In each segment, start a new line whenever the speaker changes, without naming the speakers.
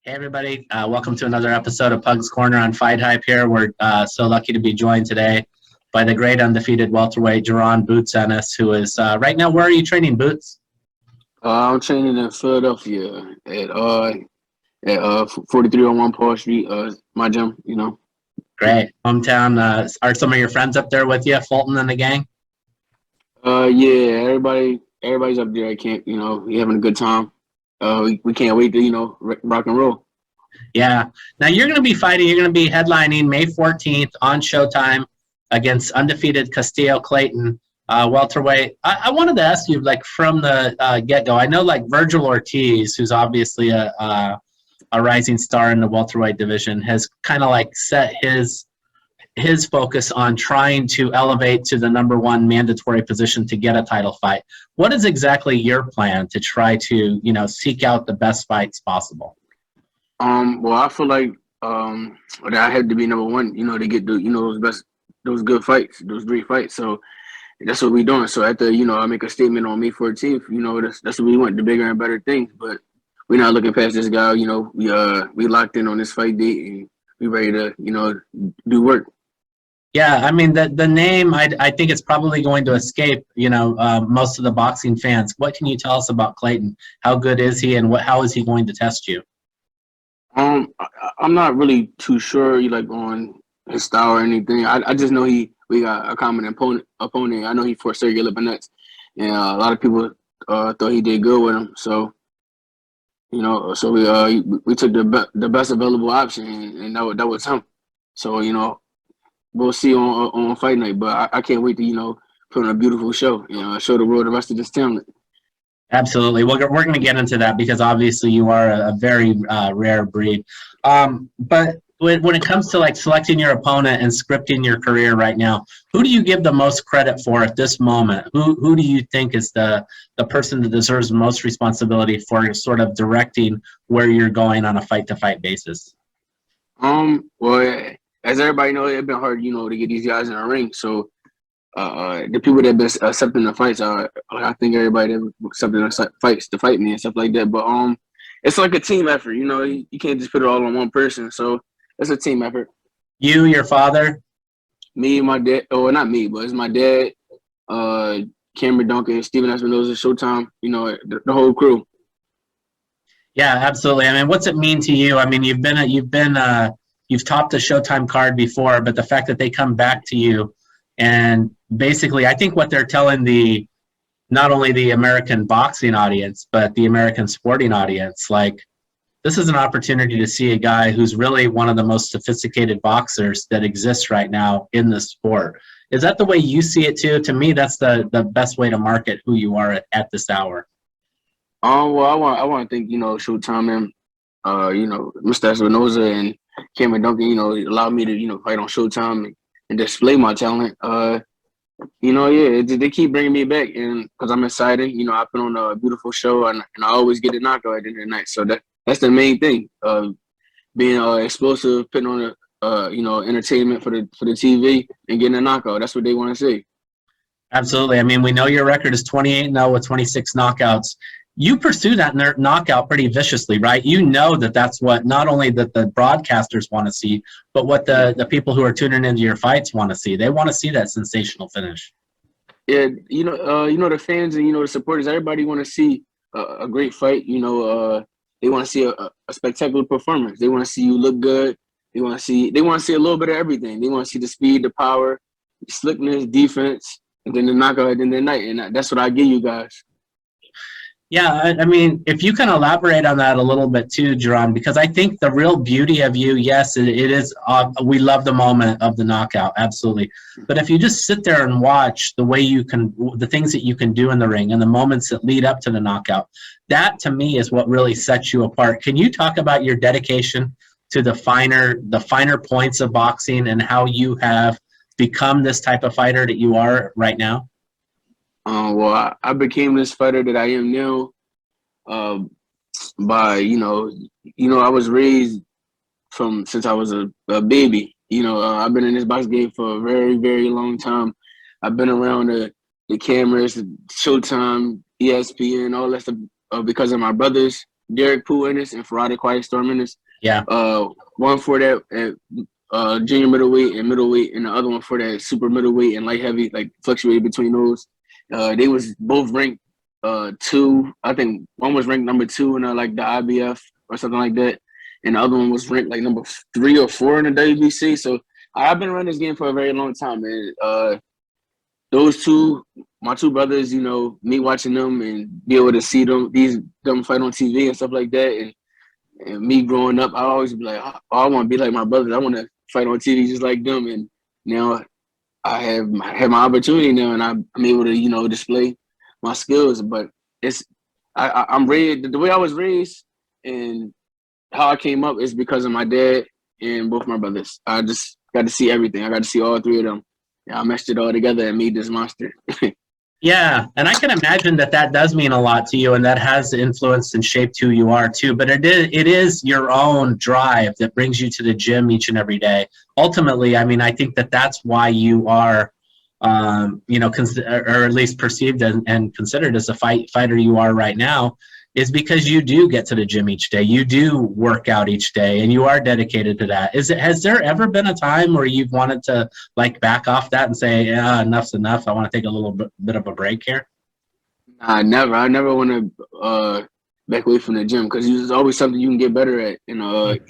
Hey everybody, welcome to another episode of Pug's Corner on FightHype here. We're so lucky to be joined today by the great undefeated welterweight Jaron "Boots" Ennis, who is right now, where are you training, Boots?
I'm training in Philadelphia at 4301 Paul Street. My gym,
Great. Hometown, are some of your friends up there with you, Fulton and the gang?
Yeah, everybody's up there at camp. We having a good time. We can't wait to rock and roll.
Yeah. Now you're going to be headlining May 14th on Showtime against undefeated Custio Clayton, welterweight. I wanted to ask you, like, from the get-go, I know, like, Virgil Ortiz, who's obviously a rising star in the welterweight division, has kind of like set his focus on trying to elevate to the number one mandatory position to get a title fight. What is exactly your plan to try to, seek out the best fights possible?
Well, I feel like that I had to be number one, to get those good fights, those great fights. So that's what we're doing. So after, I make a statement on May 14th, that's what we want, the bigger and better things. But we're not looking past this guy. We locked in on this fight date and we ready to, do work.
Yeah, I mean, the name, I think it's probably going to escape, most of the boxing fans. What can you tell us about Clayton? How good is he, and how is he going to test you?
I'm not really too sure, like, on his style or anything. I just know we got a common opponent. I know he fought Sergey Lipinets, and a lot of people thought he did good with him. So we took the best available option, and that was him. So we'll see on fight night. But I can't wait to put on a beautiful show. Show the world the rest of this talent.
Absolutely. We're going to get into that because obviously you are a very rare breed. But when it comes to, like, selecting your opponent and scripting your career right now, who do you give the most credit for at this moment? Who do you think is the person that deserves the most responsibility for sort of directing where you're going on a fight-to-fight basis?
Well, as everybody knows, it's been hard, to get these guys in the ring. So the people that been accepting the fights are, I think everybody that accepting the fights to fight me and stuff like that. But it's like a team effort. You can't just put it all on one person. So it's a team effort.
You, your father?
Me, my dad. Oh, not me, but it's my dad, Cameron Duncan, Steven Espinoza, Showtime. The whole crew.
Yeah, absolutely. I mean, what's it mean to you? I mean, you've topped the Showtime card before, but the fact that they come back to you and basically, I think what they're telling not only the American boxing audience, but the American sporting audience, like, this is an opportunity to see a guy who's really one of the most sophisticated boxers that exists right now in the sport. Is that the way you see it too? To me, that's the best way to market who you are at this hour.
Well, I want to thank Showtime and Mr. Espinoza and Cameron Duncan. Allowed me to fight on Showtime and display my talent. They keep bringing me back, and because I'm excited. I put on a beautiful show, and I always get a knockout at the end of the night. So that's the main thing. Being explosive, putting on entertainment for the TV and getting a knockout. That's what they want to see.
Absolutely. I mean, we know your record is 28-0 with 26 knockouts. You pursue that knockout pretty viciously, right? You know that's what not only that the broadcasters want to see, but what the people who are tuning into your fights want to see. They want to see that sensational finish.
Yeah, the fans and the supporters. Everybody want to see a great fight. They want to see a spectacular performance. They want to see you look good. They want to see a little bit of everything. They want to see the speed, the power, the slickness, defense, and then the knockout at the end of the night. And that's what I give you guys.
Yeah, I mean, if you can elaborate on that a little bit too, Jaron, because I think the real beauty of you, yes, it is, we love the moment of the knockout, absolutely. But if you just sit there and watch the things that you can do in the ring and the moments that lead up to the knockout, that to me is what really sets you apart. Can you talk about your dedication to the finer points of boxing and how you have become this type of fighter that you are right now?
Well, I became this fighter that I am now by I was raised since I was a baby. I've been in this box game for a very, very long time. I've been around the cameras, Showtime, ESPN, all that stuff because of my brothers. Derek Pooh Ennis and Ferrari Quiet Storm Ennis.
Yeah.
One for that at junior middleweight and middleweight, and the other one for that super middleweight and light heavy, like fluctuated between those. They was both ranked 2. I think one was ranked number 2 in like the IBF or something like that, and the other one was ranked like number 3 or 4 in the WBC. So I've been running this game for a very long time, man. Those two, my two brothers, you know, me watching them and be able to see them fight on TV and stuff like that, and me growing up, I always be like, oh, I want to be like my brothers. I want to fight on TV just like them. And now I have my opportunity now, and I'm able to, you know, display my skills. But I'm raised the way I was raised and how I came up is because of my dad and both my brothers. I just got to see everything. I got to see all 3 of them. Yeah, I meshed it all together and made this monster.
Yeah, and I can imagine that does mean a lot to you, and that has influenced and shaped who you are too. But it is your own drive that brings you to the gym each and every day. Ultimately, I mean, I think that's why you are, you know, or at least perceived and considered as a fighter you are right now, is because you do get to the gym each day. You do work out each day, and you are dedicated to that. Has there ever been a time where you've wanted to like back off that and say, yeah, enough's enough, I want to take a little bit of a break here?
Nah, never. I never want to back away from the gym because there's always something you can get better at, and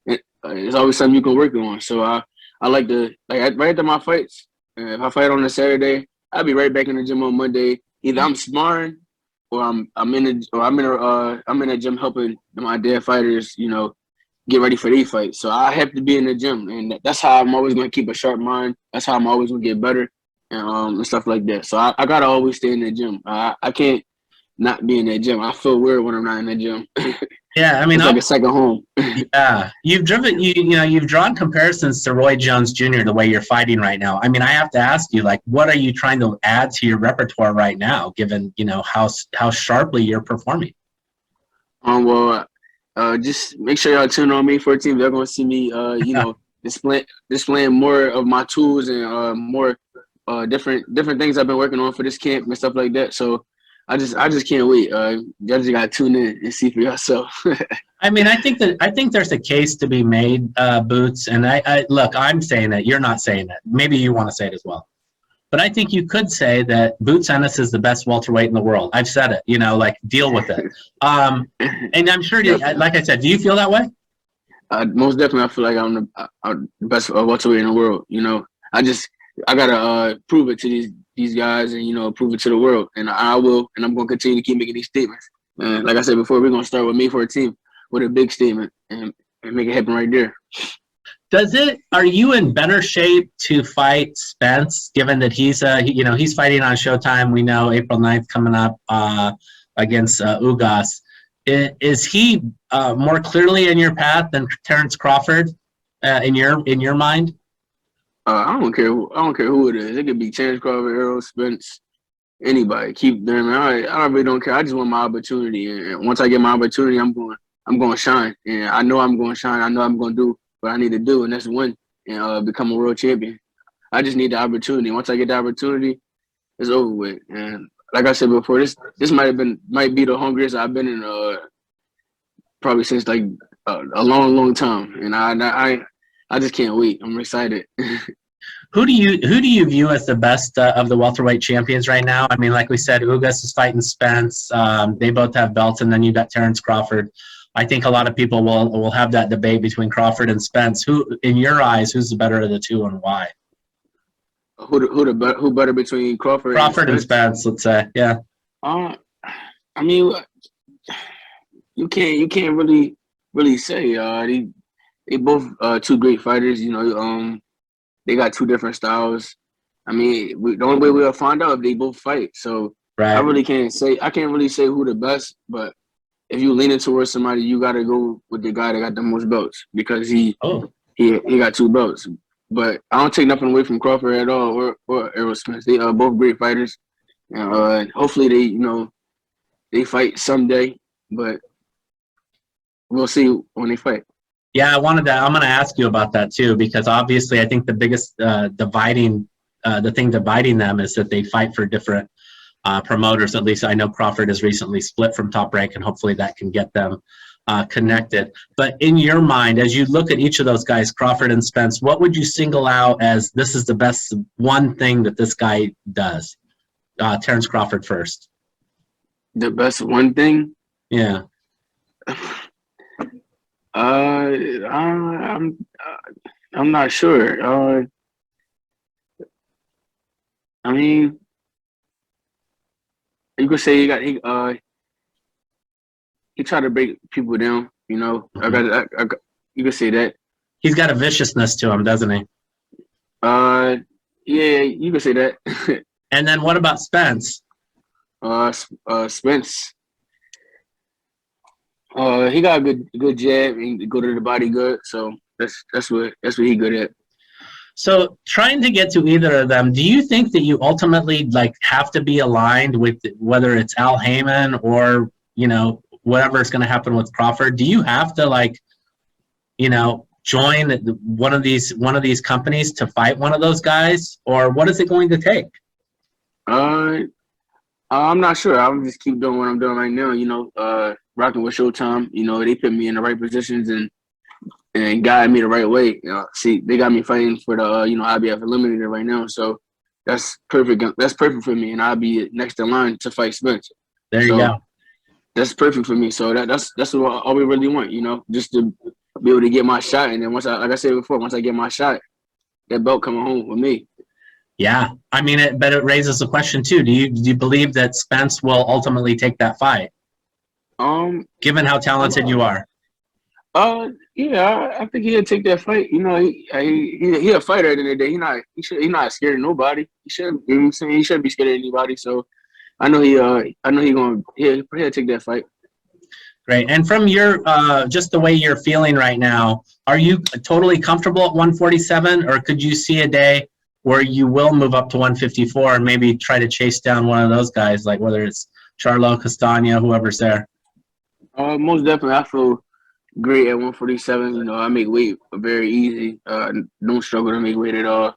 it's always something you can work on. So I like to right after my fights. If I fight on a Saturday, I'll be right back in the gym on Monday. Either I'm sparring, or I'm in a gym helping my dead fighters, you know, get ready for their fight. So I have to be in the gym, and that's how I'm always gonna keep a sharp mind. That's how I'm always gonna get better, and stuff like that. So I gotta always stay in the gym. I can't not be in the gym. I feel weird when I'm not in the gym.
Yeah, I mean,
it's like a second home.
Yeah, you've drawn comparisons to Roy Jones Jr. the way you're fighting right now. I mean, I have to ask you, like, what are you trying to add to your repertoire right now, given, you know, how sharply you're performing?
Well, just make sure y'all tune on me for a team. They're gonna see me, you know, displaying more of my tools and more different things I've been working on for this camp and stuff like that. So I just can't wait. Y'all just gotta tune in and see for yourself.
I mean, I think there's a case to be made, Boots. And I look, I'm saying it. You're not saying it. Maybe you want to say it as well. But I think you could say that Boots Ennis is the best welterweight in the world. I've said it. You know, like, deal with it. And I'm sure, like I said, do you feel that way?
Most definitely, I feel like I'm the best welterweight in the world. You know, I gotta prove it to these guys, and, you know, prove it to the world, and I will, and I'm gonna continue to keep making these statements. And like I said before, we're gonna start with me for a team with a big statement and make it happen right there.
Are you in better shape to fight Spence, given that he's fighting on Showtime? We know April 9th coming up against Ugas. Is he more clearly in your path than Terrence Crawford in your mind?
I don't care who it is. It could be Terrence Crawford, Errol Spence, anybody. Keep them. I really don't care. I just want my opportunity, and once I get my opportunity, I'm going to shine. And I know I'm going to shine. I know I'm going to do what I need to do, and that's win and become a world champion. I just need the opportunity. Once I get the opportunity, it's over with. And like I said before, this might be the hungriest I've been in probably since like a long time. And I just can't wait. I'm excited.
Who do you view as the best of the welterweight champions right now? I mean, like we said, Ugas is fighting Spence. They both have belts, and then you got Terrence Crawford. I think a lot of people will have that debate between Crawford and Spence. Who, in your eyes, who's the better of the two, and why?
Who better between Crawford
and Spence? Let's say, yeah.
I mean, you can't really say. They both two great fighters. You know, they got two different styles. I mean, the only way we'll find out if they both fight. So right. I can't really say who the best, but if you leaning towards somebody, you got to go with the guy that got the most belts because he got two belts. But I don't take nothing away from Crawford at all or Errol Spence. They are both great fighters. Hopefully they fight someday, but we'll see when they fight.
Yeah, I'm going to ask you about that too, because obviously I think the biggest the thing dividing them is that they fight for different promoters. At least I know Crawford has recently split from Top Rank, and hopefully that can get them connected. But in your mind, as you look at each of those guys, Crawford and Spence, what would you single out as this is the best one thing that this guy does? Terrence Crawford first.
The best one thing?
Yeah.
I'm not sure. I mean, you could say he tried to break people down. You know,
Mm-hmm.
you could say that.
He's got a viciousness to him, doesn't he?
Yeah, you could say that.
And then what about Spence?
Spence. He got a good jab and go to the body good. So that's what he good at.
So trying to get to either of them, do you think that you ultimately like have to be aligned with whether it's Al Heyman or, you know, whatever is going to happen with Crawford? Do you have to like, you know, join one of these companies to fight one of those guys, or what is it going to take?
I'm not sure. I'll just keep doing what I'm doing right now. You know, rocking with Showtime. You know, they put me in the right positions and guide me the right way. You know, see, they got me fighting for the you know, IBF Eliminator right now. So that's perfect. That's perfect for me, and I'll be next in line to fight Spence.
There you go.
That's perfect for me. So that's what all we really want. You know, just to be able to get my shot, and then once like I said before, once I get my shot, that belt coming home with me.
Yeah, I mean, it raises a question too. Do you believe that Spence will ultimately take that fight? Given how talented you are.
Yeah, I think he'll take that fight. You know, he a fighter at the end of the day. He's not scared of nobody. He shouldn't. You know what I'm saying? He shouldn't be scared of anybody. So I know he'll take that fight.
Great. And from your just the way you're feeling right now, are you totally comfortable at 147, or could you see a day where you will move up to 154 and maybe try to chase down one of those guys, like whether it's Charlo, Castagna, whoever's there?
Most definitely, I feel great at 147. You know, I make weight very easy. Don't struggle to make weight at all.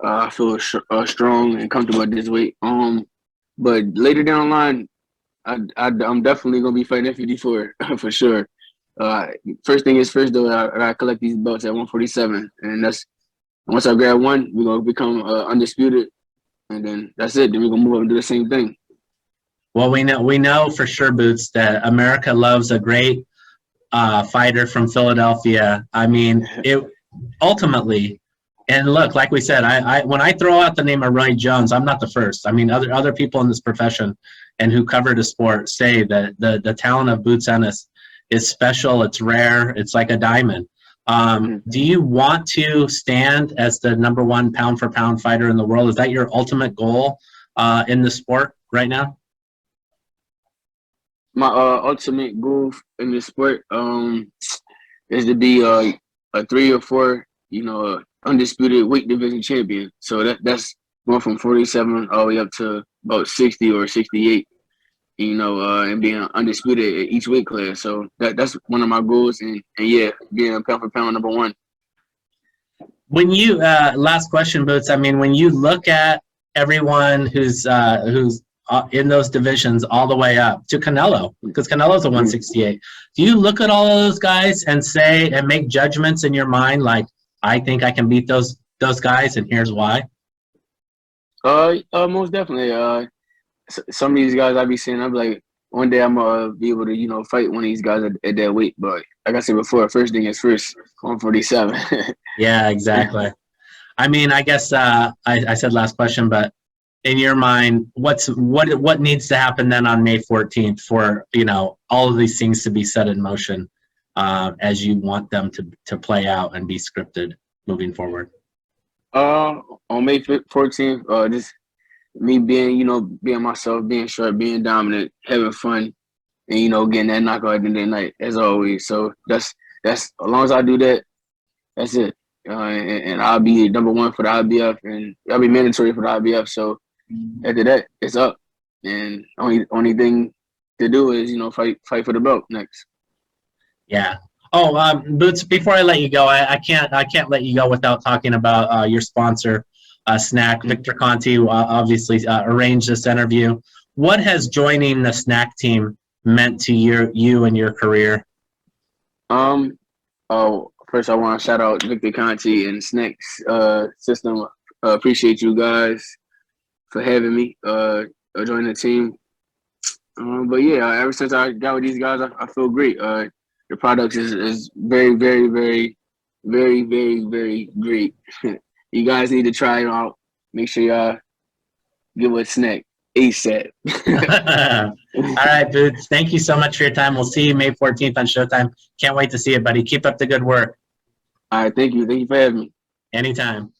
I feel strong and comfortable at this weight. But later down the line, I'm definitely gonna be fighting at 54 for sure. First thing is first, though. I collect these belts at 147, and that's once I grab one, we're gonna become undisputed, and then that's it. Then we're gonna move up and do the same thing.
Well, we know for sure, Boots, that America loves a great fighter from Philadelphia. I mean, it ultimately, and look, like we said, I when I throw out the name of Roy Jones, I'm not the first. I mean, other people in this profession and who cover the sport say that the talent of Boots Ennis is special. It's rare. It's like a diamond. Do you want to stand as the #1 pound-for-pound fighter in the world? Is that your ultimate goal in the sport right now?
My ultimate goal in this sport is to be a 3 or 4, you know, undisputed weight division champion. So that's going from 47 all the way up to about 60 or 68. You know, and being undisputed at each weight class. So that's one of my goals, and yeah, being a pound for pound #1.
When you last question, Boots. I mean, when you look at everyone who's in those divisions all the way up to Canelo, because Canelo's a 168. Do you look at all of those guys and say and make judgments in your mind like, I think I can beat those guys, and here's why?
Most definitely. Some of these guys I be seeing, I'm like, one day I'm gonna be able to, you know, fight one of these guys at that weight. But like I said before, first thing is first, 147.
Yeah, exactly. I mean, I guess I said last question, but in your mind, what needs to happen then on May 14th for, you know, all of these things to be set in motion as you want them to play out and be scripted moving forward?
On May 14th, just me being, you know, being myself, being sharp, being dominant, having fun, and, you know, getting that knockout at the end of the night, as always. So that's as long as I do that, that's it. And I'll be #1 for the IBF, and I'll be mandatory for the IBF. So after that, it's up, and only thing to do is, you know, fight for the belt next.
Yeah. Oh, Boots, before I let you go, I can't let you go without talking about your sponsor, Snack. Victor Conti obviously arranged this interview. What has joining the Snack team meant to you and your career?
First I want to shout out Victor Conti and Snack's system. Appreciate you guys for having me join the team. But yeah, ever since I got with these guys, I feel great. The product is very, very, very, very, very, very great. You guys need to try it out. Make sure y'all give a snack ASAP.
All right, Boots. Thank you so much for your time. We'll see you May 14th on Showtime. Can't wait to see it, buddy. Keep up the good work.
All right, thank you. Thank you for having me.
Anytime.